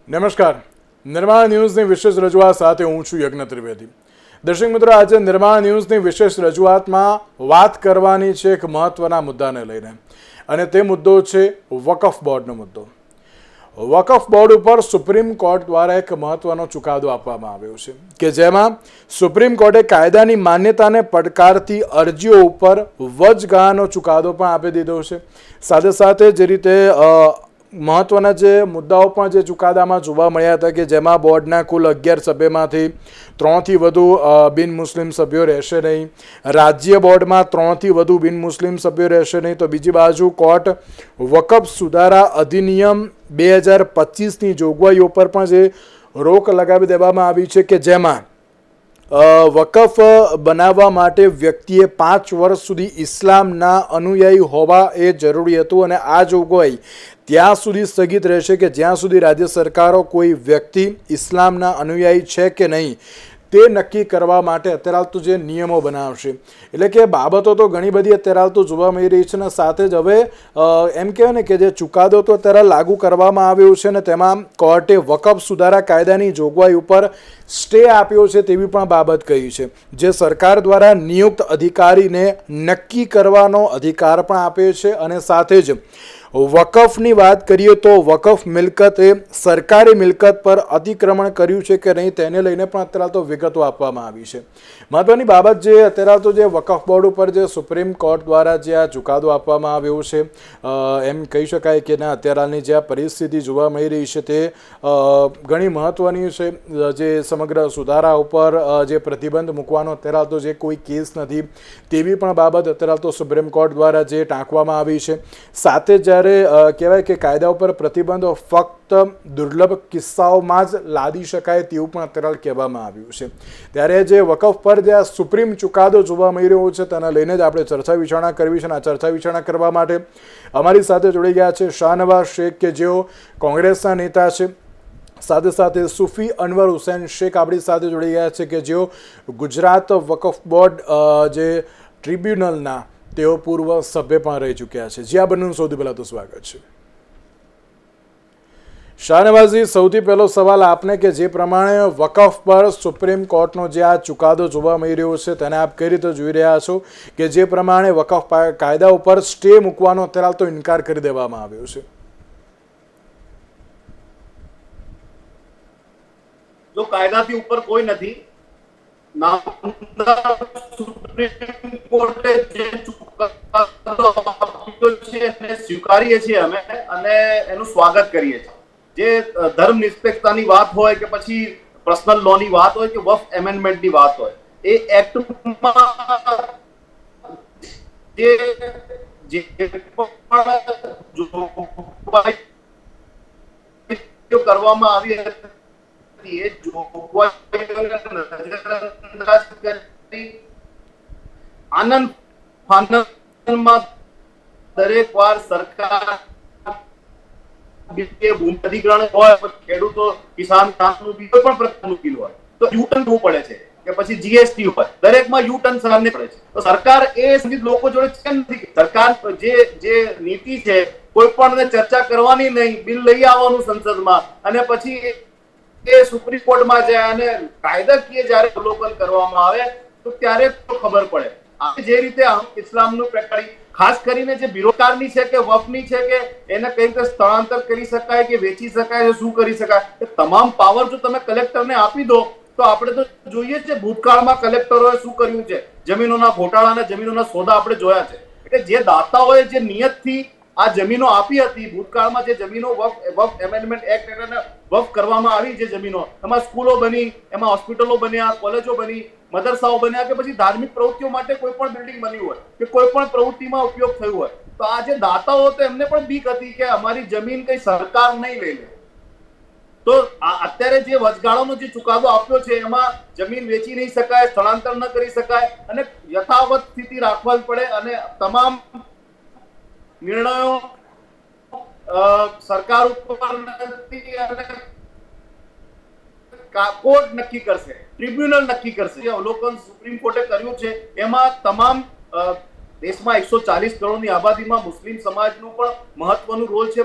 નમસ્કાર. નિર્માણ ન્યૂઝની વિશેષ રજૂઆત સાથે હું છું યજ્ઞ ત્રિવેદી. દર્શક મિત્રો, આજે નિર્માણ ન્યૂઝની વિશેષ રજૂઆતમાં વાત કરવાની છે એક મહત્વના મુદ્દાને લઈને, અને તે મુદ્દો છે વકફ બોર્ડનો મુદ્દો. વકફ બોર્ડ ઉપર સુપ્રીમ કોર્ટ દ્વારા એક મહત્વનો ચુકાદો આપવામાં આવ્યો છે કે જેમાં સુપ્રીમ કોર્ટે કાયદાની માન્યતાને પડકારતી અરજીઓ ઉપર વચગાળાનો ચુકાદો પણ આપી દીધો છે. સાથે સાથે જે રીતે મહત્વના જે મુદ્દાઓ પણ જે ચુકાદામાં જોવા મળ્યા હતા કે જેમાં બોર્ડના કુલ 11 સભ્યમાંથી 3થી વધુ બિન મુસ્લિમ સભ્યો રહેશે નહીં, રાજ્ય બોર્ડમાં 3થી વધુ બિન મુસ્લિમ સભ્યો રહેશે નહીં, તો બીજી બાજુ કોર્ટ વકફ સુધારા અધિનિયમ 2025ની જોગવાઈઓ પર પણ જે રોક લગાવી દેવામાં આવી છે કે જેમાં વકફ બનાવવા માટે વ્યક્તિએ 5 વર્ષ સુધી ઇસ્લામના અનુયાયી હોવા એ જરૂરી હતું, અને આ જોગવાઈ ત્યાં સુધી સ્થગિત રહેશે કે જ્યાં સુધી રાજ્ય સરકારો કોઈ વ્યક્તિ ઇસ્લામના અનુયાયી છે કે નહીં તે નક્કી કરવા માટે અત્યારે હાલ તો જે નિયમો બનાવશે. એટલે કે બાબતો તો ઘણી બધી અત્યારે હાલ તો જોવા મળી રહી છે, અને સાથે જ હવે એમ કહેવાય ને કે જે ચુકાદો તો અત્યારે લાગુ કરવામાં આવ્યો છે, ને તેમાં કોર્ટે વકફ સુધારા કાયદાની જોગવાઈ ઉપર સ્ટે આપ્યો છે તેવી પણ બાબત કહી છે, જે સરકાર દ્વારા નિયુક્ત અધિકારીને નક્કી કરવાનો અધિકાર પણ આપે છે. અને સાથે જ વકફની વાત કરીએ તો વકફ મિલકતે સરકારી મિલકત પર અતિક્રમણ કર્યું છે કે નહીં તેને લઈને પણ અત્યારે તો વિગતો આપવામાં આવી છે. મહત્વની બાબત જે અત્યારે તો જે વકફ બોર્ડ ઉપર જે સુપ્રીમ કોર્ટ દ્વારા જે આ ચુકાદો આપવામાં આવ્યો છે, એમ કહી શકાય કે ના અત્યારે હાલની જે આ પરિસ્થિતિ જોવા મળી રહી છે તે ઘણી મહત્વની છે. જે સમગ્ર સુધારા ઉપર જે પ્રતિબંધ મૂકવાનો અત્યારે તો જે કોઈ કેસ નથી તેવી પણ બાબત અત્યારે તો સુપ્રીમ કોર્ટ દ્વારા જે ટાંકવામાં આવી છે. સાથે જ કહેવાય કે કાયદા ઉપર પ્રતિબંધો ફક્ત દુર્લભ કિસ્સાઓમાં જ લાદી શકાય તેવું પણ અત્યારે કહેવામાં આવ્યું છે. ત્યારે જે વકફ પર જે સુપ્રીમ ચુકાદો જોવા મળી રહ્યો છે તેના લઈને જ આપણે ચર્ચા વિચારણા કરવી છે. અને આ ચર્ચા વિચારણા કરવા માટે અમારી સાથે જોડી ગયા છે શાહનવાઝ શેખ કે જેઓ કોંગ્રેસના નેતા છે. સાથે સાથે સુફી અનવર હુસૈન શેખ આપણી સાથે જોડી ગયા છે કે જેઓ ગુજરાત વકફ બોર્ડ જે ટ્રિબ્યુનલના તેઓ પૂર્વ સભ્ય પણ રહી ચૂક્યા છે. જે આ બંનેનું સૌથી પહેલાં તો સ્વાગત છે. શાહનવાઝજી, સૌથી પહેલો સવાલ આપને કે જે પ્રમાણે વકફ પર સુપ્રીમ કોર્ટનો જે આ ચુકાદો જોવા મળી રહ્યો છે તેને આપ કઈ રીતે જોઈ રહ્યા છો કે જે પ્રમાણે વકફ કાયદા ઉપર સ્ટે મૂકવાનો અત્યારે તો ઇનકાર કરી દેવામાં આવ્યો છે? જો કાયદાથી ઉપર કોઈ નથી, સુપ્રીમ કોર્ટે જે ચુકાદો આપ્યો છે એને સ્વીકારીએ છીએ અમે અને એનું સ્વાગત કરીએ છીએ. જે ધર્મ નિરપેક્ષતાની વાત હોય કે પછી પર્સનલ લોની વાત હોય કે વક્ફ એમેન્ડમેન્ટની વાત હોય, એ એક્ટમાં જે પણ કરવામાં આવી હતી એ જોગવાઈઓને નજરઅંદાજ કરી આનંદ ફાનનમાં દરેક વાર સરકાર ભૂમિ અધિગ્રહણ હોય, ખેડૂતો કિસાન કોઈ પણ પ્રકારનું બિલ હોય તો યુટર્ન કરવું પડે છે કે પછી જીએસટી હોય, દરેકમાં યુટર્ન સહન પડે છે. તો સરકાર એ સંગીત લોકો જોડે કેમ નથી? સરકાર જે નીતિ છે કોઈ પણ ચર્ચા કરવાની નહીં, બિલ લઈ આવવાનું સંસદમાં અને પછી એ સુપ્રીમ કોર્ટમાં જાય અને કાયદાકીય જયારે અવલોકન કરવામાં આવે તો ત્યારે ખબર પડે. જે રીતે ઇસ્લામનું પ્રકારી ખાસ કરીને જે બિરોકારની છે કે વફની છે કે એને કઈ રીતે સ્થળાંતર કરી શકાય કે વેચી શકાય, શું કરી શકાય, એ તમામ પાવર જો તમે કલેક્ટરને આપી દો તો આપણે તો જોઈએ છે ભૂતકાળમાં કલેક્ટરોએ શું કર્યું છે. જમીનોના ઘોટાળા અને જમીનોના સોદા આપણે જોયા છે. એટલે જે દાતાઓએ જે નિયતથી આ જમીનો આપી હતી ભૂતકાળમાં, જે જમીનો વક્ફ એમેન્ડમેન્ટ એક્ટ હેઠળ વક્ફ કરવામાં આવી, જે જમીનો એમાં સ્કૂલો બની, એમાં હોસ્પિટલો બન્યા, કોલેજો બની, મદરસાઓ બન્યા કે પછી ધાર્મિક પ્રવૃત્તિઓ માટે કોઈ પણ બિલ્ડિંગ બની હોય કે કોઈ પણ પ્રવૃત્તિમાં ઉપયોગ થયું હોય, તો આ જે દાતાઓ તો એમને પણ બીક હતી કે અમારી જમીન કઈ સરકાર નહીં લઈ લે. તો અત્યારે જે વચગાળાનો જે ચુકાદો આપ્યો છે એમાં જમીન વેચી નહીં શકાય, સ્થળાંતર ન કરી શકાય અને યથાવત સ્થિતિ રાખવા પડે અને તમામ નિર્ણયો સરકાર ઉપર નથી અને કોર્ટ નક્કી કરશે, ટ્રિબ્યુનલ નક્કી કરશે. જે અવલોકન સુપ્રીમ કોર્ટે કર્યું છે એમાં તમામ દેશમાં 140 કરોડની આબાદીમાં મુસ્લિમ સમાજનું પણ મહત્વનું રોલ છે,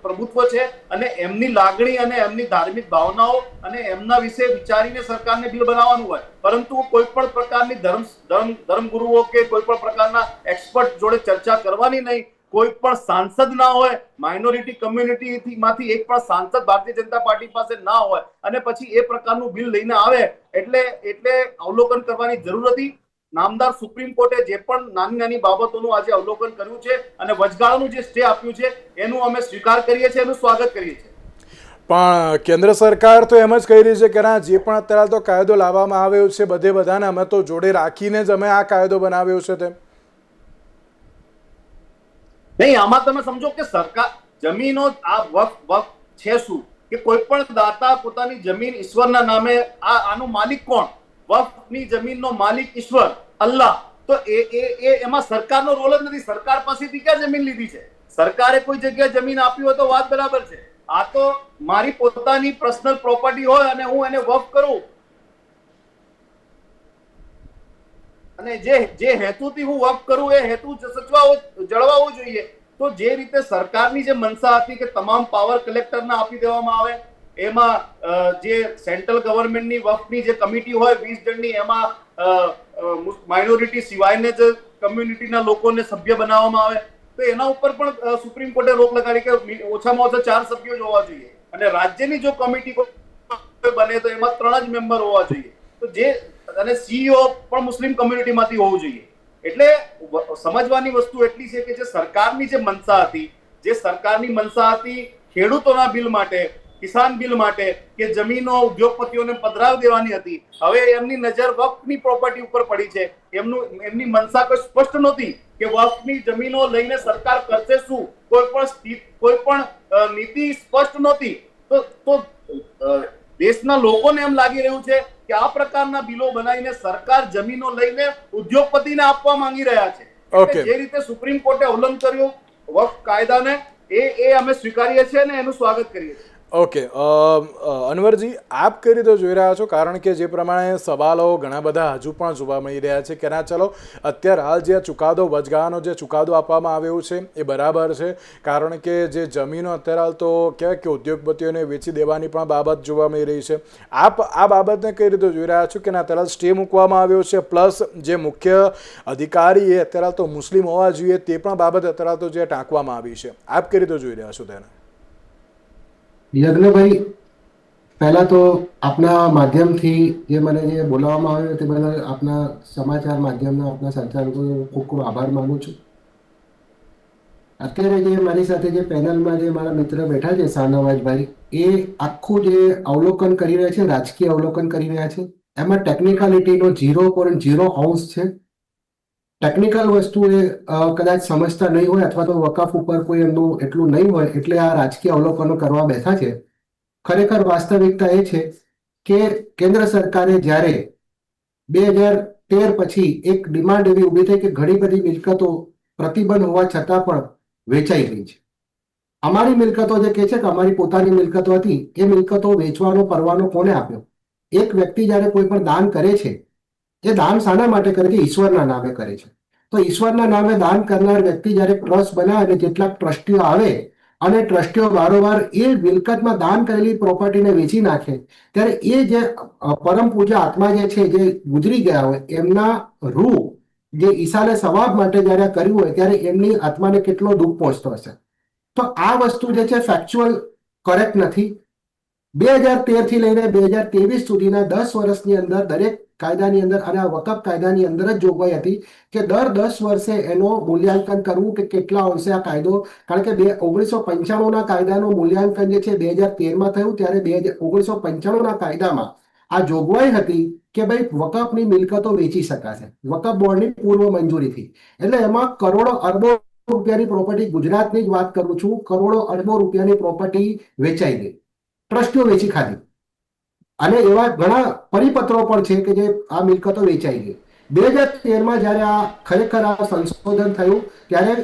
પ્રભુત્વ છે, અને એમની લાગણી અને એમની ધાર્મિક ભાવનાઓ અને એમના વિશે વિચારીને સરકારને બિલ બનાવવાનું હોય. પરંતુ કોઈ પણ પ્રકારની ધર્મગુરુઓ કે કોઈ પણ પ્રકારના એક્સપર્ટ જોડે ચર્ચા કરવાની નહીં. કોઈ પણ સાંસદ ના હોય, માઇનોરિટી કમ્યુનિટી માંથી એક પણ સાંસદ ભારતીય જનતા પાર્ટી પાસે ના હોય અને પછી એ પ્રકારનું બિલ લઈને આવે એટલે અવલોકન કરવાની જરૂર હતી. નામદાર સુપ્રીમ કોર્ટે જે પણ નાની નાની બાબતોનું આજે અવલોકન કર્યું છે અને વચગાળાનું જે સ્ટે આપ્યું છે એનું અમે સ્વીકાર કરીએ છીએ, એનું સ્વાગત કરીએ છીએ. પણ કેન્દ્ર સરકાર તો એમ જ કહી રહી છે કે ના, જે પણ અત્યારે તો કાયદો લાવવામાં આવ્યો છે બધાને અમે તો જોડે રાખીને જ અમે આ કાયદો બનાવ્યો છે. તેમ નહીં, આમાં તમે સમજો કે સરકાર જમીનો આ વક્ફ છે શું કે કોઈ પણ દાતા પોતાની જમીન ઈશ્વરના નામે, આનો માલિક કોણ? વક્ફની જમીનનો માલિક ઈશ્વર, અલ્લાહ. તો એમાં સરકારનો રોલ જ નથી. સરકાર પાસેથી ક્યાં જમીન લીધી છે? સરકારે કોઈ જગ્યાએ જમીન આપી હોય તો વાત બરાબર છે. આ તો મારી પોતાની પર્સનલ પ્રોપર્ટી હોય અને હું એને વક્ફ કરું અને જે હેતુથી હું વક્ફ કરું એ હેતુ જળવાવો જોઈએ. તો જે રીતે સરકારની જે મનસા હતી કે તમામ પાવર કલેક્ટરને આપી દેવામાં આવે, એમાં જે સેન્ટ્રલ ગવર્મેન્ટની વક્ફની જે કમિટી હોય 20 જણની, એમાં માઇનોરિટી સિવાયને જ કમ્યુનિટીના લોકોને સભ્ય બનાવવામાં આવે, તો એના ઉપર પણ સુપ્રીમ કોર્ટે રોક લગાડી કે ઓછામાં ઓછા 4 સભ્યો જ હોવા જોઈએ અને રાજ્યની જો કમિટી બને તો એમાં 3 જ મેમ્બર હોવા જોઈએ. તો જે અને સીઈઓ પણ મુસ્લિમ કમ્યુનિટીમાંથી હોવું જોઈએ. એટલે સમજવાની વસ્તુ એટલી છે કે જે સરકારની જે મનસા હતી ખેડૂતોના બિલ માટે, કિસાન બિલ માટે કે જમીનો ઉદ્યોગપતિઓને પધરાવી દેવાની હતી, હવે એમની નજર વક્ફની પ્રોપર્ટી ઉપર પડી છે. એમની મનસા કોઈ સ્પષ્ટ નહોતી કે વક્ફની જમીનો લઈને સરકાર કરશે શું. કોઈ પણ નીતિ સ્પષ્ટ નહોતી. તો દેશના લોકોને એમ લાગી રહ્યું છે કે આ પ્રકારના બિલો બનાવીને સરકાર જમીનો લઈને ઉદ્યોગપતિને આપવા માંગી રહ્યા છે. જે રીતે સુપ્રીમ કોર્ટે અવલંબન કર્યું વક્ફ કાયદાને, એ અમે સ્વીકારીએ છીએ અને એનું સ્વાગત કરીએ છીએ. ઓકે, અનવરજી, આપ કઈ રીતે જોઈ રહ્યા છો? કારણ કે જે પ્રમાણે સવાલો ઘણા બધા હજુ પણ જોવા મળી રહ્યા છે કે ના, ચલો અત્યારે હાલ જે ચુકાદો, વચગાળાનો જે ચુકાદો આપવામાં આવ્યો છે એ બરાબર છે, કારણ કે જે જમીનો અત્યારે હાલ તો કહેવાય કે ઉદ્યોગપતિઓને વેચી દેવાની પણ બાબત જોવા મળી રહી છે. આપ આ બાબતને કઈ રીતે જોઈ રહ્યા છો કે ના, અત્યારે સ્ટે મૂકવામાં આવ્યો છે, પ્લસ જે મુખ્ય અધિકારી એ અત્યારે તો મુસ્લિમ હોવા જોઈએ તે પણ બાબત અત્યારે તો જે ટાંકવામાં આવી છે, આપ કઈ રીતે જોઈ રહ્યા છો તેને? યજ્ઞભાઈ, પહેલા તો આપના માધ્યમથી જે મને જે બોલાવવામાં આવ્યો તે બદલ આપના સમાચાર માધ્યમના આપના સંચાલકોનો ખૂબ ખૂબ આભાર માનું છું. અત્યારે જે મારી સાથે જે પેનલમાં જે મારા મિત્ર બેઠા છે શાહનવાજભાઈ, એ આખું જે અવલોકન કરી રહ્યા છે, રાજકીય અવલોકન કરી રહ્યા છે, એમાં ટેકનિકાલિટીનો 0.0 અંશ છે. ટેકનિકલ વસ્તુ એ કદાચ સમજતા નહીં હોય અથવા તો વકફ ઉપર કોઈ એમનું એટલું નહીં હોય એટલે આ રાજકીય અવલોકનો કરવા બેઠા છે. ખરેખર વાસ્તવિકતા એ છે કે કેન્દ્ર સરકારે જ્યારે 2013 પછી એક ડિમાન્ડ એવી ઊભી થઈ કે ઘણી બધી મિલકતો પ્રતિબંધ હોવા છતાં પણ વેચાઈ ગઈ છે. અમારી મિલકતો જે કહે છે કે અમારી પોતાની મિલકતો હતી, એ મિલકતો વેચવાનો પરવાનો કોને આપ્યો? એક વ્યક્તિ જ્યારે કોઈ પણ દાન કરે છે, એ દાન શાના માટે કરે છે? ઈશ્વરના નામે કરે છે. તો ઈશ્વરના નામે દાન કરનાર વ્યક્તિ જ્યારે ટ્રસ્ટ બનાવે અને કેટલાક ટ્રસ્ટીઓ આવે અને ટ્રસ્ટીઓ વારંવાર એ મિલકતમાં દાન કરેલી પ્રોપર્ટીને વેચી નાખે, ત્યારે એ જે પરમ પૂજા આત્મા જે છે, જે ગુજરી ગયા હોય, એમના રૂહ જે ઈસાને સવાબ માટે જ્યારે કર્યું હોય ત્યારે એમની આત્માને કેટલો દુઃખ પહોંચતો હશે. તો આ વસ્તુ જે છે ફેક્ચ્યુઅલ કરેક્ટ નથી. 2013 થી લઈને 2023 સુધીના 10 વર્ષની અંદર દરેક કાયદાની અંદર અને આ વકફ કાયદાની અંદર જ જોગવાઈ હતી કે દર 10 વર્ષે એનો મૂલ્યાંકન કરવું કે કેટલા અંશે આ કાયદો, કારણ કે 1995ના કાયદાનું મૂલ્યાંકન જે છે 2013માં થયું, ત્યારે 1995ના કાયદામાં આ જોગવાઈ હતી કે ભાઈ વકફની મિલકતો વેચી શકાશે વકફ બોર્ડની પૂર્વ મંજૂરીથી. એટલે એમાં કરોડો અરબો રૂપિયાની પ્રોપર્ટી, ગુજરાતની જ વાત કરું છું, કરોડો અરબો રૂપિયાની પ્રોપર્ટી વેચાઈ ગઈ, ટ્રસ્ટીઓ વેચી ખાધી અને એવા ઘણા પરિપત્રો પણ છે કે જે આ મિલકતો વેચાઈ ગઈ. 2013માં જ્યારે આ ખરેખર આ સંશોધન થયું ત્યારે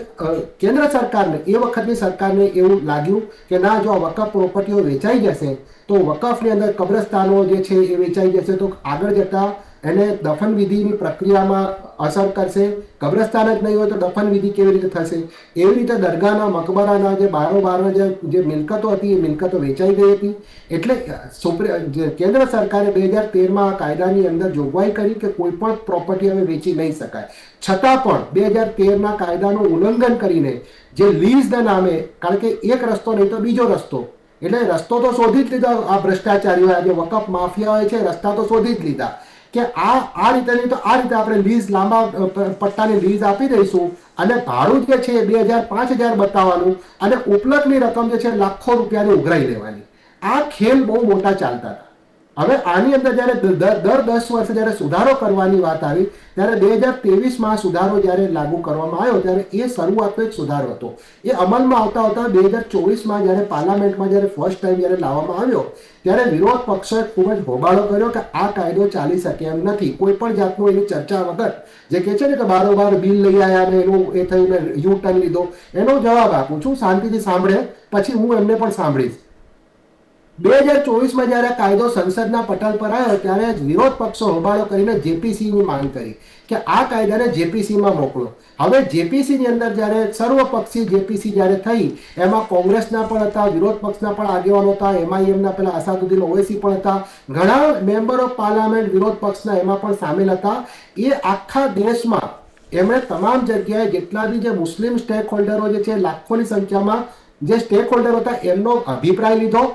કેન્દ્ર સરકારને, એ વખતની સરકારને એવું લાગ્યું કે ના, જો આ વકફ પ્રોપર્ટીઓ વેચાઈ જશે તો વકફની અંદર કબ્રસ્તાનો જે છે એ વેચાઈ જશે તો આગળ જતા એને દફન વિધિની પ્રક્રિયામાં અસર કરશે. કબ્રસ્તાન જ નહીં હોય તો દફન વિધિ કેવી રીતે થશે? એવી રીતે દરગાહના મકબરાના જે બારોબાર જે મિલકતો હતી એ મિલકતો વેચાઈ ગઈ હતી. એટલે કેન્દ્ર સરકારે 2013માં આ કાયદાની અંદર જોગવાઈ કરી કે કોઈ પણ પ્રોપર્ટી હવે વેચી નહીં શકાય. છતાં પણ 2013ના કાયદાનું ઉલ્લંઘન કરીને જે લીઝના નામે, કારણ કે એક રસ્તો નહીં તો બીજો રસ્તો, એટલે રસ્તો તો શોધી જ લીધો આ ભ્રષ્ટાચારીઓ, જે વકફ માફિયાઓ છે રસ્તા તો શોધી જ લીધા કે આ રીતે નહીં તો આ રીતે આપણે લીઝ, લાંબા પટ્ટાની લીઝ આપી દઈશું અને ભાડું જે છે 2000-5000 બતાવવાનું અને ઉપલકની રકમ જે છે લાખો રૂપિયાની ઉઘરાઈ લેવાની. આ ખેલ બહુ મોટા ચાલતા હતા. હવે આની અંદર જ્યારે દર 10 વર્ષે જ્યારે સુધારો કરવાની વાત આવી ત્યારે 2023માં સુધારો જ્યારે લાગુ કરવામાં આવ્યો ત્યારે એ શરૂઆતનો એક સુધારો હતો. એ અમલમાં આવતા 2024માં જ્યારે પાર્લામેન્ટમાં જ્યારે ફર્સ્ટ ટાઈમ જ્યારે લાવવામાં આવ્યો ત્યારે વિરોધ પક્ષે ખૂબ જ હોબાળો કર્યો કે આ કાયદો ચાલી શકે એમ નથી. કોઈ પણ જાતનું એની ચર્ચા વગર જે કહે છે ને કે બારોબાર બિલ લઈ આવ્યા ને એનું એ થયું ને યુ ટર્ન લીધો, એનો જવાબ આપું છું, શાંતિથી સાંભળે પછી હું એમને પણ સાંભળીશ. 2024માં જ્યારે કાયદો સંસદના પટલ પર આવ્યો ત્યારે વિરોધ પક્ષો હોબાળો કરીને જેપીસીની માંગ કરી કે આ કાયદાને જેપીસીમાં મોકલો. હવે જેપીસીની અંદર જ્યારે સર્વપક્ષી જેપીસી જ્યારે થઈ એમાં કોંગ્રેસના પણ હતા, વિરોધ પક્ષના પણ આગેવાનો હતા, એમઆઈએમના પેલા અસાદુદ્દીન ઓવૈસી પણ હતા, ઘણા મેમ્બર ઓફ પાર્લામેન્ટ વિરોધ પક્ષના એમાં પણ સામેલ હતા. એ આખા દેશમાં એમણે તમામ જગ્યાએ જેટલા બી જે મુસ્લિમ સ્ટેક હોલ્ડરો જે છે લાખોની સંખ્યામાં જે સ્ટેક હોલ્ડર હતા એમનો અભિપ્રાય લીધો.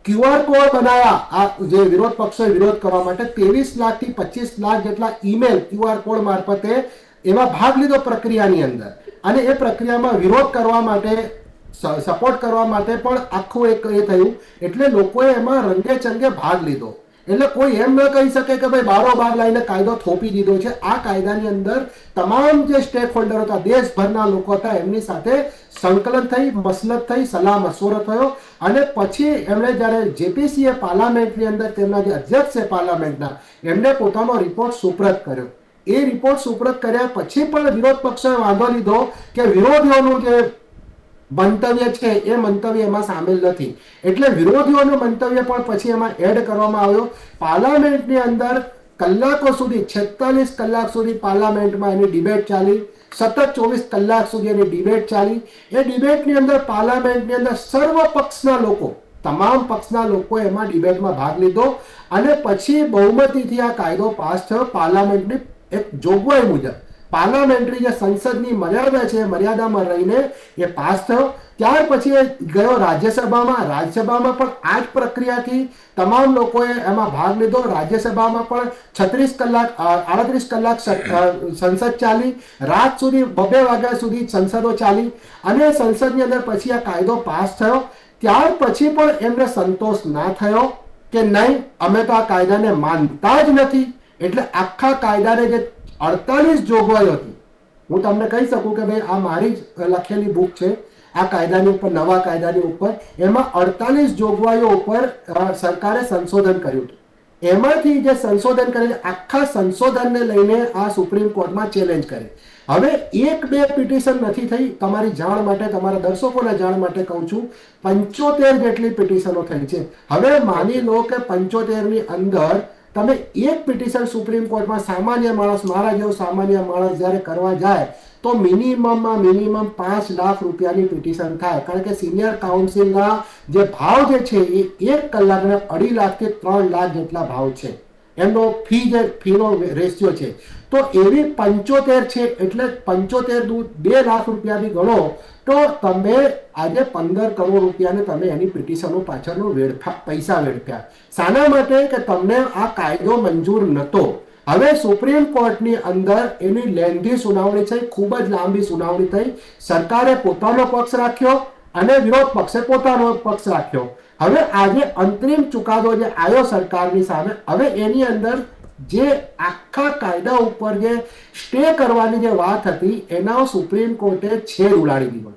QR કોડ બનાવ્યા આ જે વિરોધ પક્ષોએ વિરોધ કરવા માટે. 23 લાખથી 25 લાખ જેટલા ઈમેલ QR કોડ મારફતે એમાં ભાગ લીધો પ્રક્રિયાની અંદર અને એ પ્રક્રિયામાં વિરોધ કરવા માટે, સપોર્ટ કરવા માટે પણ આખું એક એ થયું. એટલે લોકોએ એમાં રંગે ચંગે ભાગ લીધો. એટલે કોઈ એમ ન કહી શકે કે ભાઈ બારોબાર લાઈને કાયદો થોપી દીધો છે. આ કાયદાની અંદર તમામ જે સ્ટેક હોલ્ડર હતા, દેશભરના લોકો હતા, એમની સાથે સંકલન થઈ, મસલત થઈ, સલાહ મશવરો થયો અને પછી એમણે જ્યારે જેપીસીએ પાર્લામેન્ટની અંદર તેમના જે અધ્યક્ષ છે પાર્લામેન્ટના એમણે પોતાનો રિપોર્ટ સુપ્રત કર્યો. એ રિપોર્ટ સુપ્રત કર્યા પછી પણ વિરોધ પક્ષોએ વાંધો લીધો કે વિરોધીઓનું જે મંતવ્ય છે એ મંતવ્ય એમાં સામેલ નથી. એટલે વિરોધીઓનું મંતવ્ય પણ પછી એમાં એડ કરવામાં આવ્યો. પાર્લામેન્ટની અંદર કલાકો સુધી, 46 કલાક સુધી પાર્લામેન્ટમાં એની ડિબેટ ચાલી. સતત 24 કલાક સુધી એની ડિબેટ ચાલી. એ ડિબેટની અંદર પાર્લામેન્ટની અંદર સર્વ પક્ષના લોકો, તમામ પક્ષના લોકો એમાં ડિબેટમાં ભાગ લીધો અને પછી બહુમતીથી આ કાયદો પાસ થયો. પાર્લામેન્ટની એક જોગવાઈ મુજબ પાર્લામેન્ટરી જે સંસદની મર્યાદા છે મર્યાદામાં રહીને એ પાસ થયો. ત્યાર પછી એ ગયો રાજ્યસભામાં. રાજ્યસભામાં પણ આ જ પ્રક્રિયાથી તમામ લોકોએ એમાં ભાગ લીધો. રાજ્યસભામાં પણ 36 કલાક 38 કલાક સંસદ ચાલી. રાત સુધી 2 વાગ્યા સુધી સંસદો ચાલી અને સંસદની અંદર પછી આ કાયદો પાસ થયો. ત્યાર પછી પણ એમને સંતોષ ના થયો કે નહીં, અમે તો આ કાયદાને માનતા જ નથી. એટલે આખા કાયદાને જે 48 જોગવાઈઓ હતી, હું તમને કહી શકું કે ભાઈ આ મારી જ લખેલી બુક છે આ કાયદાની ઉપર, નવા કાયદાની ઉપર, એમાં 48 જોગવાઈઓ ઉપર સરકારે સંશોધન કર્યું હતું. એમાંથી જે સંશોધન કરીને આખા સંશોધનને લઈને આ સુપ્રીમ કોર્ટમાં ચેલેન્જ કરી. હવે 1-2 પિટિશન નથી થઈ. તમારી જાણ માટે, તમારા દર્શકોના જાણ માટે કહું છું, 75 જેટલી પિટિશનો થઈ છે. હવે માની લો કે 75ની અંદર તમે એક પિટિશન સુપ્રીમ કોર્ટમાં સામાન્ય માણસ, મારા જેવો સામાન્ય માણસ જ્યારે કરવા જાય તો મિનિમમમાં મિનિમમ 5 લાખ રૂપિયાની પિટિશન થાય. કારણ કે સિનિયર કાઉન્સિલના જે ભાવ જે છે એ 1 કલાકના 2.5 લાખથી 3 લાખ જેટલા ભાવ છે. એમનો ફીનો રેશિયો છે. તો એવી 75 છે એટલે 75 2 લાખ રૂપિયાથી ગણો તો તમે આજે 15 કરોડ રૂપિયાને તમે એની પિટિશનો પાછળનો પૈસા વેડફ્યા. શાના માટે? કે તમને આ કાયદો મંજૂર નહોતો. હવે સુપ્રીમ કોર્ટની અંદર એની લેન્ધી સુનાવણી થઈ, ખૂબ જ લાંબી સુનાવણી થઈ. સરકારે પોતાનો પક્ષ રાખ્યો અને વિરોધ પક્ષે પોતાનો પક્ષ રાખ્યો. હવે આજે અંતરિમ ચુકાદો જે આવ્યો સરકારની સામે, હવે એની અંદર જે આખા કાયદા ઉપર જે સ્ટે કરવાની જે વાત હતી એના સુપ્રીમ કોર્ટે છેદ ઉડાડી દીધો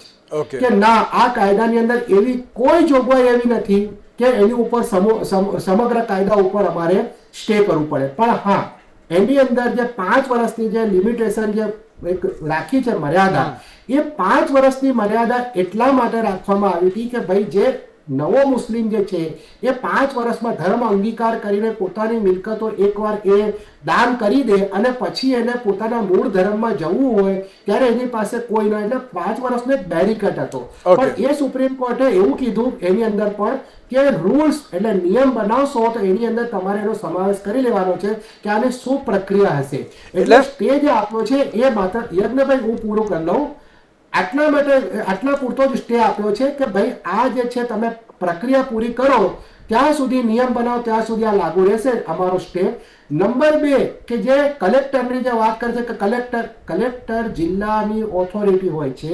છે કે ના, આ કાયદાની અંદર એવી કોઈ જોગવાઈ એવી નથી કે એની ઉપર સમગ્ર કાયદા ઉપર અમારે સ્ટે કરવું પડે. પણ હા, એની અંદર જે 5 વર્ષની જે લિમિટેશન જે રાખી છે મર્યાદા, એ 5 વર્ષની મર્યાદા એટલા માટે રાખવામાં આવી હતી કે ભાઈ જે નવો મુસ્લિમ જે છે એ 5 વર્ષમાં ધર્મ અંગીકાર કરીને પોતાની મિલકતો એકવાર એ દાન કરી દે અને પછી એને પોતાના મૂળ ધર્મમાં જવું હોય ત્યારે એની પાસે કોઈ ન, એટલે 5 વર્ષનો એક બેરિકેડ હતો. પણ એ સુપ્રીમ કોર્ટે એવું કીધું એની અંદર પણ કે રૂલ્સ એટલે નિયમ બનાવશો તો એની અંદર તમારે એનો સમાવેશ કરી લેવાનો છે કે આને શું પ્રક્રિયા હશે. એટલે સ્ટે જે આપ્યો છે એ માત્ર યજ્ઞભાઈ હું પૂરું કરી લઉં આટલા માટે, આટલા પૂરતો જ સ્ટે આપ્યો છે કે ભાઈ આ જે છે તમે પ્રક્રિયા પૂરી કરો ત્યાં સુધી નિયમ બનાવો ત્યાં સુધી આ લાગુ રહેશે અમારો સ્ટે. નંબર 2 કે જે કલેક્ટરની જે વાત કરે છે કે કલેક્ટર જિલ્લાની ઓથોરિટી હોય છે,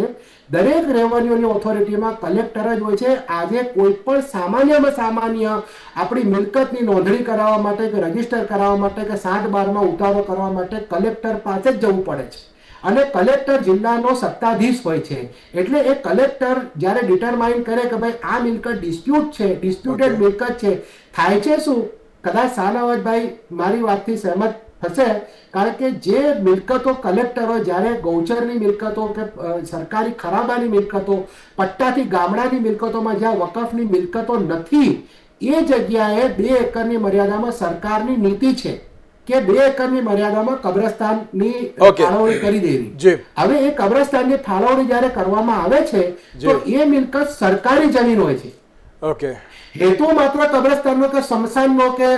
દરેક રેવન્યુની ઓથોરિટીમાં કલેક્ટર જ હોય છે. આજે કોઈ પણ સામાન્યમાં સામાન્ય આપણી મિલકતની નોંધણી કરાવવા માટે કે રજીસ્ટર કરાવવા માટે કે 7/12માં ઉતારો કરવા માટે કલેક્ટર પાસે જ જવું પડે છે અને કલેક્ટર જિલ્લાનો સત્તાધીશ હોય છે. એટલે એ કલેક્ટર જ્યારે ડિટરમાઇન કરે કે ભાઈ આ મિલકત ડિસ્પ્યુટ છે, ડિસ્પ્યુટેડ મિલકત છે, થાય છે શું, કદાચ શાહનવાજભાઈ મારી વાતથી સહેમત થશે, કારણ કે જે મિલકતો કલેક્ટરો જ્યારે ગૌચરની મિલકતો કે સરકારી ખરાબાની મિલકતો, પટ્ટાથી ગામડાની મિલકતોમાં જ્યાં વકફની મિલકતો નથી એ જગ્યાએ 2 એકરની મર્યાદામાં સરકારની નીતિ છે કે 2 એકરની મર્યાદામાં કબ્રસ્તાનની ફાળવણી કરી દેવી. હવે એ કબ્રસ્તાનની ફાળવણી જ્યારે કરવામાં આવે છે તો એ મિલકત સરકારી જમીન હોય છે. ઓકે, હેતુ માત્ર કબ્રસ્તાનનો કે સ્મશાનનો કે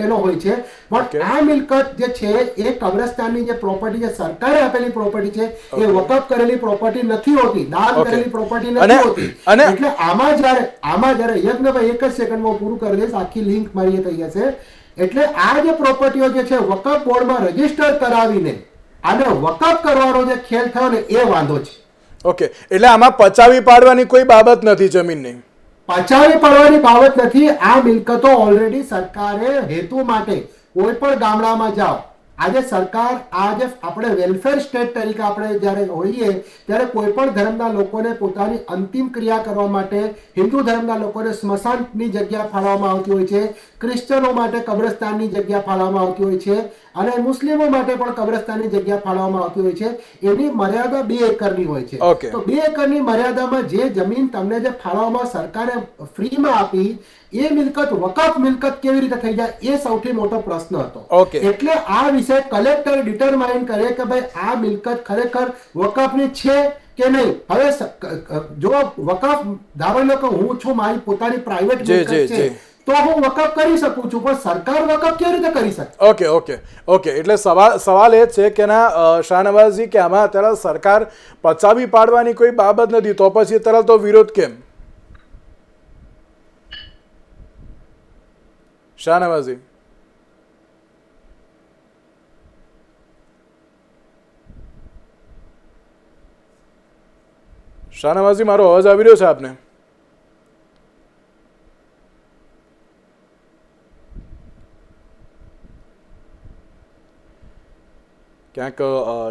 એનો હોય છે, પણ આ મિલકત જે છે એ કબ્રસ્તાનની જે પ્રોપર્ટી છે, સરકારે આપેલી પ્રોપર્ટી છે, એ વકફ કરેલી પ્રોપર્ટી નથી હોતી, દાન કરેલી પ્રોપર્ટી નથી હોતી. એટલે આમાં જ્યારે યજ્ઞભાઈ એક જ સેકન્ડમાં પૂરું કરી દઈશ, આખી લિંક મારી થઈ જશે. એટલે આ જે પ્રોપર્ટીઓ જે છે વકફ બોર્ડમાં રજીસ્ટર કરાવીને આને વકફ કરવાનો જે ખેલ થયો ને એ વાંધો છે. ઓકે, એટલે આમાં પચાવી પાડવાની કોઈ બાબત નથી, જમીનની પચાવી પાડવાની બાબત નથી. આ મિલકતો ઓલરેડી સરકારે હેતુ માટે કોઈ પણ ગામડામાં જાઓ, આજે સરકાર આજે આપણે વેલફેર સ્ટેટ તરીકે આપણે જ્યારે હોઈએ ત્યારે કોઈ પણ ધર્મના લોકોને પોતાની અંતિમ ક્રિયા કરવા માટે હિન્દુ ધર્મના લોકોને સ્મશાનની જગ્યા ફાળવવામાં આવતી હોય છે, ક્રિશ્ચનો માટે કબ્રસ્તાનની જગ્યા ફાળવવામાં આવતી હોય છે અને મુસ્લિમો માટે પણ કબ્રસ્તાનની જગ્યા ફાળવવામાં આવતી હોય છે. એની મર્યાદા 2 એકરની હોય છે. તો 2 એકરની મર્યાદામાં જે જમીન તમને જે ફાળવવામાં સરકારે ફ્રીમાં આપી એ મિલકત વકફ મિલકત કેવી રીતે થઈ જાય એ સૌથી મોટો પ્રશ્ન હતો. એટલે આ વિષય કલેક્ટર ડિટરમાઇન કરે કે ભાઈ આ મિલકત ખરેખર વકફની છે કે નહીં. હવે જો વકફ ધારો લો કે હું છું, મારી પોતાની પ્રાઇવેટ મિલકત છે તો હું વકફ કરી શકું છું, પણ સરકાર વકફ કેવી રીતે કરી શકે? ઓકે, એટલે સવાલ એ છે કે ના શાહનવાઝજી કે આમાં અત્યારે સરકાર પચાવી પાડવાની કોઈ બાબત નથી, તો પછી અત્યારે તો વિરોધ કેમ? શાહનવાઝજી શાહનવાઝજી મારો અવાજ આવી રહ્યો છે આપને? ક્યાંક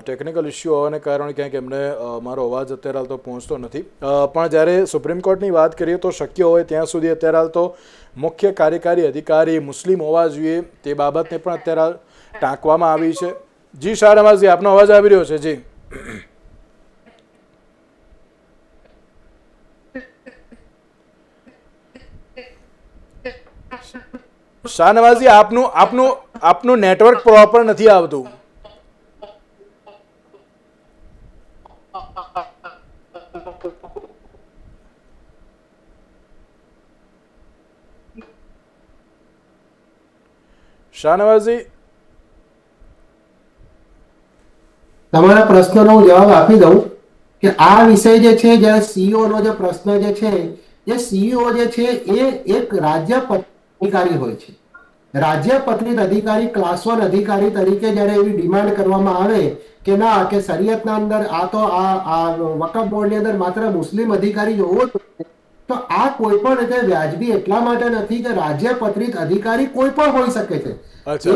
ટેકનિકલ ઇસ્યુ હોવાને કારણે ક્યાંક એમને મારો અવાજ અત્યારે હાલ તો પહોંચતો નથી. પણ જ્યારે સુપ્રીમ કોર્ટની વાત કરીએ તો શક્ય હોય ત્યાં સુધી અત્યારે હાલ તો મુખ્ય કાર્યકારી અધિકારી મુસ્લિમ હોવા જોઈએ તે બાબતને પણ અત્યારે હાલ ટાંકવામાં આવી છે. જી શાહનવાઝજી, આપનો અવાજ આવી રહ્યો છે? જી શાહનવાઝજી, આપનું નેટવર્ક પ્રોપર નથી આવતું. શાહનવાઝજી, તમારા પ્રશ્નનો હું જવાબ આપી દઉં કે આ વિષય જે છે, જ્યારે સીઈઓ નો જે પ્રશ્ન જે છે, એ સીઈઓ જે છે એ એક રાજ્ય અધિકારી હોય છે. રાજ્ય પત્રિત અધિકારી ક્લાસ 1 અધિકારી તરીકે જ્યારે એવી ડિમાન્ડ કરવામાં આવે કે ના કે શરિયતના અંદર આ તો આ વકફ બોર્ડની અંદર માત્ર મુસ્લિમ અધિકારી જ હોવો જોઈએ, તો આ કોઈ પણ રીતે વ્યાજબી એટલા માટે નથી કે રાજ્ય પત્રિત અધિકારી કોઈ પણ હોઈ શકે છે.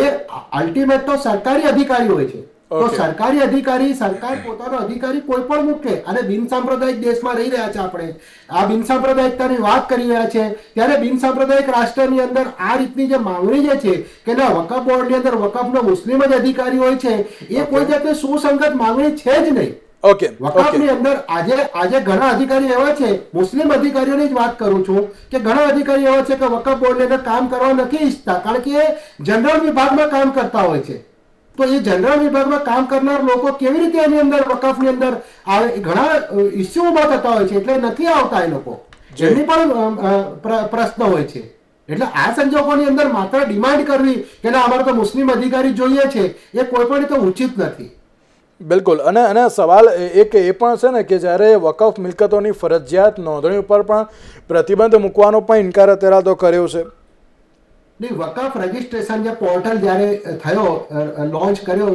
એ અલ્ટિમેટ તો સરકારી અધિકારી હોય છે. તો સરકારી અધિકારી, સરકાર પોતાનો અધિકારી કોઈ પણ મૂકે, અને બિનસાંપ્રદાયિક દેશમાં રહી રહ્યા છે આપણે, આ બિનસાંપ્રદાયિકતાની વાત કરી રહ્યા છે, ત્યારે બિનસાંપ્રદાયિક રાષ્ટ્રની અંદર આ રીતની જે માંગણી જે છે કે ના વકફ બોર્ડની અંદર વકફનો મુસ્લિમ જ અધિકારી હોય છે, એ કોઈ જાતે સુસંગત માંગણી છે જ નહીં. ઓકે વકાફની અંદર આજે ઘણા અધિકારી એવા છે, મુસ્લિમ અધિકારીઓની જ વાત કરું છું, કે ઘણા અધિકારી એવા છે કે વકફ બોર્ડની અંદર કામ કરવા નથી ઈચ્છતા, કારણ કે એ જનરલ વિભાગમાં કામ કરતા હોય છે. તો એ જનરલ વિભાગમાં કામ કરનાર લોકો કેવી રીતે એની અંદર વકફની અંદર આવે? ઘણા ઇસ્યુ ઉભા થતા હોય છે, એટલે નથી આવતા એ લોકો, એમની પણ પ્રશ્ન હોય છે. એટલે આ સંજોગોની અંદર માત્ર ડિમાન્ડ કરવી કે ના અમારે તો મુસ્લિમ અધિકારી જોઈએ છે, એ કોઈ પણ રીતે ઉચિત નથી. બિલકુલ. અને સવાલ એક એ પણ છે ને કે જ્યારે વકફ મિલકતોની ફરજિયાત નોંધણી ઉપર પણ પ્રતિબંધ મૂકવાનો પણ ઇનકાર અત્યારે તો કર્યો છે. નહીં, વકફ રજીસ્ટ્રેશન જે પોર્ટલ જ્યારે થયો, લોન્ચ કર્યો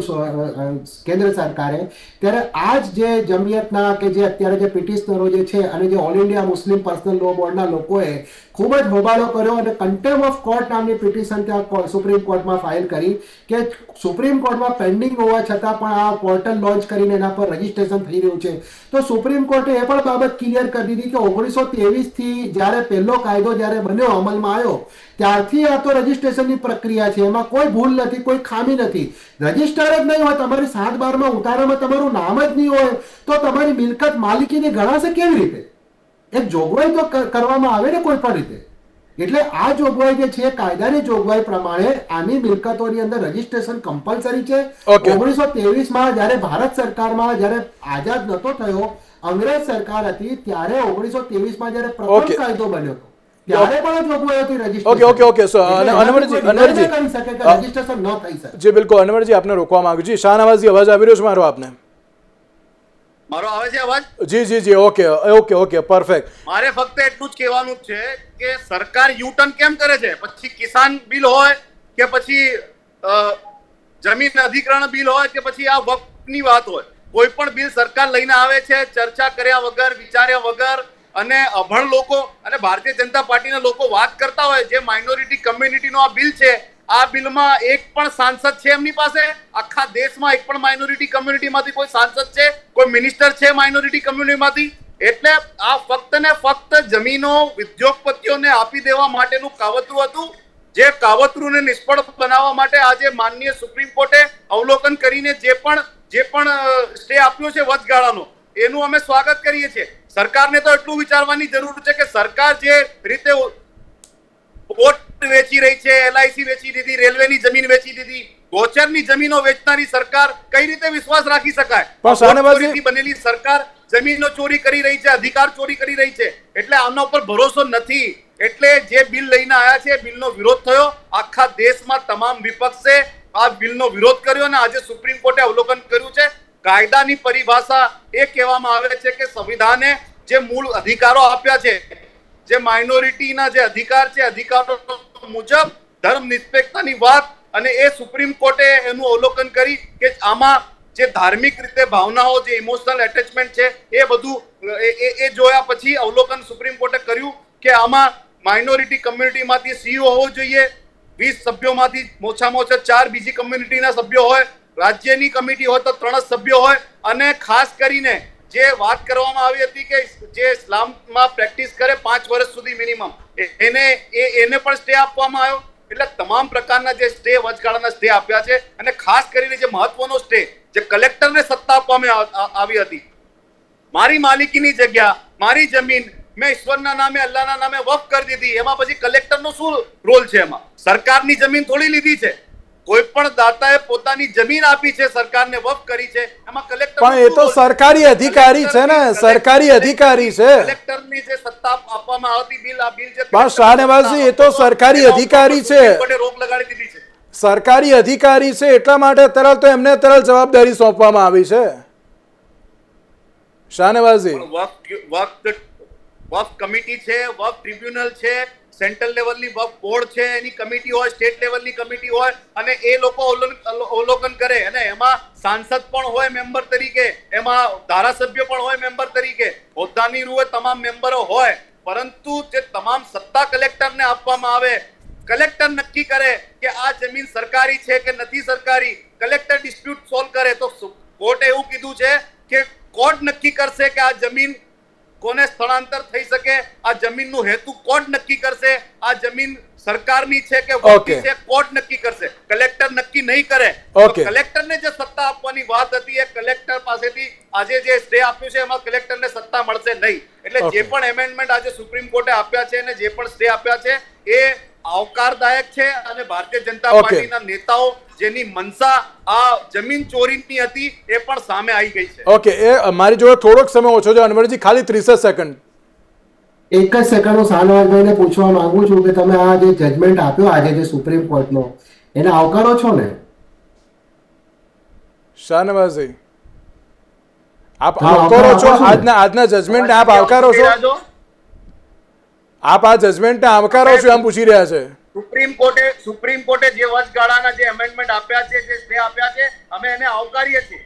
કેન્દ્ર સરકારે, ત્યારે આ જ જે જમિયતના કે જે અત્યારે જે પિટિશનરો જે છે અને જે all India Muslim personal law બોર્ડના લોકોએ ખૂબ જ હોબાળો કર્યો અને કન્ટેમ્પ ઓફ કોર્ટ નામની પિટિશન ત્યાં સુપ્રીમ કોર્ટમાં ફાઇલ કરી કે સુપ્રીમ કોર્ટમાં પેન્ડિંગ હોવા છતાં પણ આ પોર્ટલ લોન્ચ કરીને એના પર રજીસ્ટ્રેશન થઈ રહ્યું છે. તો સુપ્રીમ કોર્ટે એ પણ બાબત ક્લિયર કરી દીધી કે 1923 થી જ્યારે પહેલો કાયદો જ્યારે બન્યો, અમલમાં આવ્યો, ત્યારથી આ તો રજીસ્ટ્રેશનની પ્રક્રિયા છે, એમાં કોઈ ભૂલ નથી, કોઈ ખામી નથી. રજીસ્ટર જ નહીં હોય, તમારી 7/12 ઉતારામાં તમારું નામ જ નહીં હોય, તો તમારી મિલકત માલિકીની ગણાશે કેવી રીતે? એક જોગવાઈ તો કરવામાં આવે ને કોઈ પણ રીતે. એટલે આ જોગવાઈ જે છે, કાયદાની જોગવાઈ પ્રમાણે આની મિલકતોની અંદર રજીસ્ટ્રેશન કમ્પલસરી છે. 1923માં જ્યારે ભારત સરકારમાં જ્યારે આઝાદ નતો થયો, અંગ્રેજ સરકાર હતી, ત્યારે 1923માં જ્યારે પ્રથમ કાયદો બન્યો હતો, ત્યારે પણ જોગવાઈ હતી રજીસ્ટ્રેશન. ઓકે સો અનવરજી કરી શકે કે રજીસ્ટ્રેશન ન થઈ શકે. જી બિલકુલ. અનવરજી, આપને રોકવા માંગુ છું. શાહનવાઝજી, અવાજ આવી રહ્યો છે મારો આપને? મારો આવે છે અવાજ? જી ઓકે પરફેક્ટ. મારે ફક્ત એટલું જ કહેવાનું છે કે સરકાર યુટર્ન કેમ કરે છે? પછી કિસાન બિલ હોય કે પછી જમીન અધિગ્રહણ બિલ હોય કે પછી આ વકફની વાત હોય, કોઈ પણ બિલ સરકાર લઈને આવે છે ચર્ચા કર્યા વગર, વિચાર્યા વગર, અને અભણ લોકો અને ભારતીય જનતા પાર્ટીના લોકો વાત કરતા હોય, જે માઇનોરિટી કમ્યુનિટીનો આ બિલ છે, આ બિલમાં એક પણ સાંસદ છે એમની પાસે? આખા દેશમાં એક પણ માઇનોરિટી કમ્યુનિટીમાંથી કોઈ સાંસદ છે, કોઈ મિનિસ્ટર છે માઇનોરિટી કમ્યુનિટીમાંથી? એટલે આ ફક્ત ને ફક્ત જમીનો ઉદ્યોગપતિઓને આપી દેવા માટેનું કાવતરું હતું, જે કાવતરુંને નિષ્ફળ બનાવવા માટે આજે માનનીય સુપ્રીમ કોર્ટે અવલોકન કરીને જે પણ સ્ટે આપ્યો છે વચગાળાનો, એનું અમે સ્વાગત કરીએ છીએ. સરકારને તો એટલું વિચારવાની જરૂર છે કે સરકાર જે રીતે પોર્ટ વેચી રહી છે, LIC વેચી દીધી, રેલવેની જમીન વેચી દીધી, ગોચરની જમીનો વેચનારી સરકાર કઈ રીતે વિશ્વાસ રાખી શકાય? પણ બનેલી સરકાર જમીનો ચોરી કરી રહી છે, અધિકાર ચોરી કરી રહી છે, એટલે આમના ઉપર ભરોસો નથી. એટલે જે બિલ લઈને આવ્યા છે, બિલનો વિરોધ થયો. આખા દેશમાં તમામ વિપક્ષે આ બિલનો વિરોધ કર્યો અને આજે સુપ્રીમ કોર્ટે અવલોકન કર્યું છે. કાયદાની પરિભાષા એ કહેવામાં આવે છે કે સંવિધાને જે મૂળ અધિકારો આપ્યા છે, જે માઇનોરિટીના જે અધિકાર છે, અધિકારો મુજબ ધર્મ નિરપેક્ષતાની વાત, અને એ સુપ્રીમ કોર્ટે એનું અવલોકન કરી કે આમાં જે ધાર્મિક રીતે ભાવનાઓ, જે ઇમોશનલ એટેચમેન્ટ છે, એ બધું એ જોયા પછી અવલોકન સુપ્રીમ કોર્ટે કર્યું કે આમાં માઇનોરિટી કમ્યુનિટીમાંથી CEO હોવો જોઈએ, 20 સભ્યોમાંથી ઓછામાં ઓછા 4 બીજી કમ્યુનિટીના સભ્યો હોય, રાજ્યની કમિટી હોય તો 3 સભ્યો હોય, અને ખાસ કરીને જે વાત કરવામાં આવી હતી કે જે ઇસ્લામમાં પ્રેક્ટિસ કરે 5 વર્ષ સુધી મિનિમમ, એને પણ સ્ટે આપવામાં આવ્યો. એટલે તમામ પ્રકારના જે સ્ટે વચગાળાના સ્ટે આપ્યા છે, અને ખાસ કરીને જે મહત્વનો સ્ટે જે કલેક્ટરને સત્તા આપવામાં આવી હતી, મારી માલિકીની જગ્યા, મારી જમીન મેં ઈશ્વરના નામે, અલ્લાહના નામે વફ કરી દીધી, એમાં પછી કલેક્ટરનો શું રોલ છે? એમાં સરકારની જમીન થોડી લીધી છે, કોઈ પણ દાતાએ પોતાની જમીન આપી છે, સરકારને વફ કરી છે, એમાં કલેક્ટર પણ એ તો સરકારી અધિકારી છે ને, સરકારી અધિકારી છે. કલેક્ટરની જે સત્તા આપવામાં આવતી બિલ, આ બિલ જે પણ શાહનવાઝજી, એ તો સરકારી અધિકારી છે, રોક લગાડી દીધી છે. સરકારી અધિકારી છે, એટલા માટે તરત તો એમને તરત જવાબદારી સોંપવામાં આવી છે. શાહનવાઝજી, વફ કમિટી છે, વફ ટ્રિબ્યુનલ છે, સેન્ટ્રલ લેવલની વફ બોર્ડ છે, એની કમિટી હોય, સ્ટેટ લેવલની કમિટી હોય, અને એ લોકો અવલોકન કરે, અને એમાં સાંસદ પણ હોય મેમ્બર તરીકે, એમાં ધારાસભ્ય પણ હોય મેમ્બર તરીકે, હોદ્દાની રૂએ તમામ મેમ્બરો હોય, પરંતુ જે તમામ સત્તા કલેક્ટરને આપવામાં આવે, કલેક્ટર નક્કી કરે કે આ જમીન સરકારી છે કે નથી સરકારી, કલેક્ટર ડિસ્પ્યુટ સોલ્વ કરે. તો કોર્ટે એવું કીધું છે કે કોર્ટ નક્કી કરશે કે આ જમીન કોને સ્થળાંતર થઈ શકે, આ જમીનનું હેતુ કોણ નક્કી કરશે, આ જમીન સરકારની છે કે વકીલ છે કોર્ટ નક્કી કરશે, કલેક્ટર નક્કી નહીં કરે. કલેક્ટરને જે સત્તા આપવાની વાત હતી એ કલેક્ટર પાસેથી આજે જે સ્ટે આપ્યું છે એમાં કલેક્ટરને સત્તા મળશે નહીં. એટલે જે પણ એમેન્ડમેન્ટ આજે સુપ્રીમ કોર્ટે આપ્યા છે અને જે પણ સ્ટે આપ્યા છે એ આવકારદાયક છે અને ભારતીય જનતા પાર્ટીના નેતાઓ જેની મનસા આ જમીન ચોરીની હતી એ પણ સામે આવી ગઈ છે. ઓકે, એ મારી જોડે થોડોક સમય ઓછો છે અનવરજી, ખાલી 30 સેકન્ડ. એક જ સેકન્ડ હું શાહનવાજભાઈને પૂછવા માંગુ છું કે તમે આ જે જજમેન્ટ આપ્યો આજે જે સુપ્રીમ કોર્ટનો એને આવકારો છો ને? શાહનવાજી, આપ આવકારો છો આજના જજમેન્ટ? આપ આવકારો છો? આપ આ જજમેન્ટ આવકારો છો એમ પૂછી રહ્યા છે. સુપ્રીમ કોર્ટે જે વચગાળાના જે એમેન્ડમેન્ટ આપ્યા છે, જે સ્ટે આપ્યા છે, અમે એને આવકારીએ છીએ.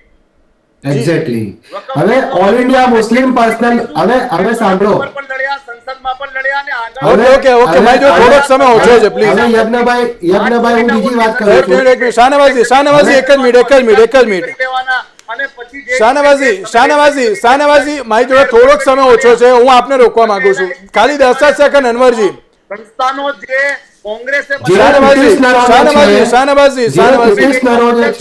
એક્ઝેક્ટલી. હવે ઓલ ઇન્ડિયા મુસ્લિમ પર્સનલ હવે સાંભળો, સંસદમાં પણ લડ્યા અને ઓકે મારી જો થોડોક સમય ઓછો છે પ્લીઝ. હવે યજ્ઞભાઈ હું બીજી વાત કરું છું. એક મિનિટ શાહનવાજી એક જ મિનિટ શાહનવાજી મારી જોડે થોડોક સમય ઓછો છે, હું આપને રોકવા માંગુ છું. ખાલી 10 સેકન્ડ અનવરજી. સંસ્થાનો જે કોંગ્રેસે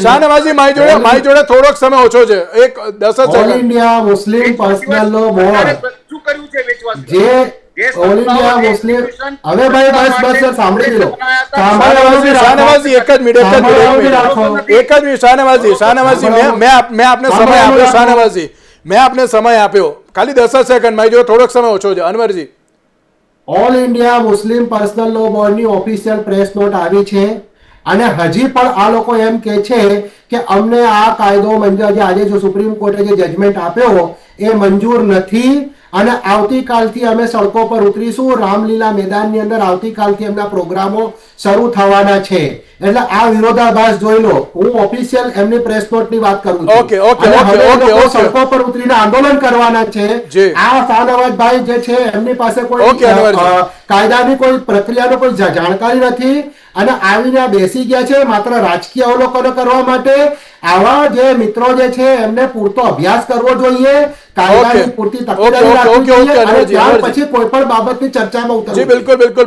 શાહનવાજી મારી જોડે થોડોક સમય ઓછો છે, એક 10 all second. India Muslim personal law board શું કર્યું છે વેચવા? જે ઓલ ઇન્ડિયા મુસ્લિમ હવે ભાઈ બસ સાંભળી લો. શાહનવાજી એક જ મિનિટ શાહનવાજી મેં આપને સમય આપ્યો. શાહનવાજી મેં આપને સમય આપ્યો, ખાલી 10 સેકન્ડ. મારી જોડે થોડોક સમય ઓછો છે Anwarji. All India Muslim personal law બોર્ડની ઓફિશિયલ પ્રેસ નોટ આવી છે અને હજી પણ આ લોકો એમ કે છે કે અમને આ કાયદો મંજૂર, આજે જો સુપ્રીમ કોર્ટે જે જજમેન્ટ આપ્યો એ મંજૂર નથી અને આવતીકાલથી અમે સડકો પર ઉતરીશું. રામલીલા મેદાનની અંદર આવતીકાલથી એમના પ્રોગ્રામો શરૂ થવાના છે. એટલે આ વિરોધાભાસ જોઈ લો. હું ઓફિશિયલ એમની પ્રેસ નોટની વાત કરું છું. સડકો પર ઉતરીને આંદોલન કરવાના છે. આ શાહનવાજભાઈ જે છે એમની પાસે કોઈ કાયદાની કોઈ પ્રક્રિયાનો કોઈ જાણકારી નથી અને આવીને બેસી ગયા છે માત્ર રાજકીય અવલોકનો કરવા માટે. આવા જે મિત્રો જે છે એમને પૂરતો અભ્યાસ કરવો જોઈએ, કાયદાની પૂરતી તકેદારી રાખવી જોઈએ અને ત્યાર પછી કોઈ પણ બાબતની ચર્ચામાં ઉતરવું. જી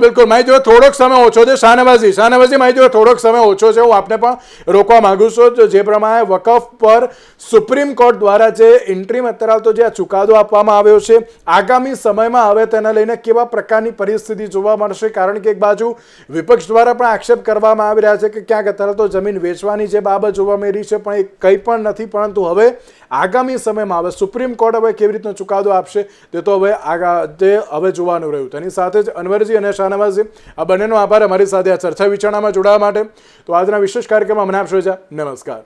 બિલકુલ મારી જોડે થોડોક સમય ઓછો છે. શાહનવાજી મારી જોડે થોડોક સમય ઓછો છે, હું આપને પણ રોકવા માંગુ છું. જે પ્રમાણે વકફ પર સુપ્રીમ કોર્ટ દ્વારા જે ઇન્ટ્રીમ અત્યારે તો જે ચુકાદો આપવામાં આવ્યો છે, આગામી સમયમાં હવે તેને લઈને કેવા પ્રકારની પરિસ્થિતિ જોવા મળશે? કારણ કે એક બાજુ વિપક્ષ દ્વારા પણ આક્ષેપ કરવામાં આવી રહ્યા છે કે ક્યાંક અત્યારે તો જમીન વેચવાની જે બાબત જોવા મળી છે પણ એ કંઈ પણ નથી. પરંતુ હવે આગામી સમયમાં હવે સુપ્રીમ કોર્ટ હવે કેવી રીતનો ચુકાદો આપશે તે તો હવે જોવાનું રહ્યું. તેની સાથે જ અનવરજી અને શાહનવાજી આ બંનેનો આભાર અમારી સાથે આ ચર્ચા વિચારણામાં જોડાવા માટે. તો આજના વિશેષ કાર્યક્રમમાં મને આપશો રજા. નમસ્કાર.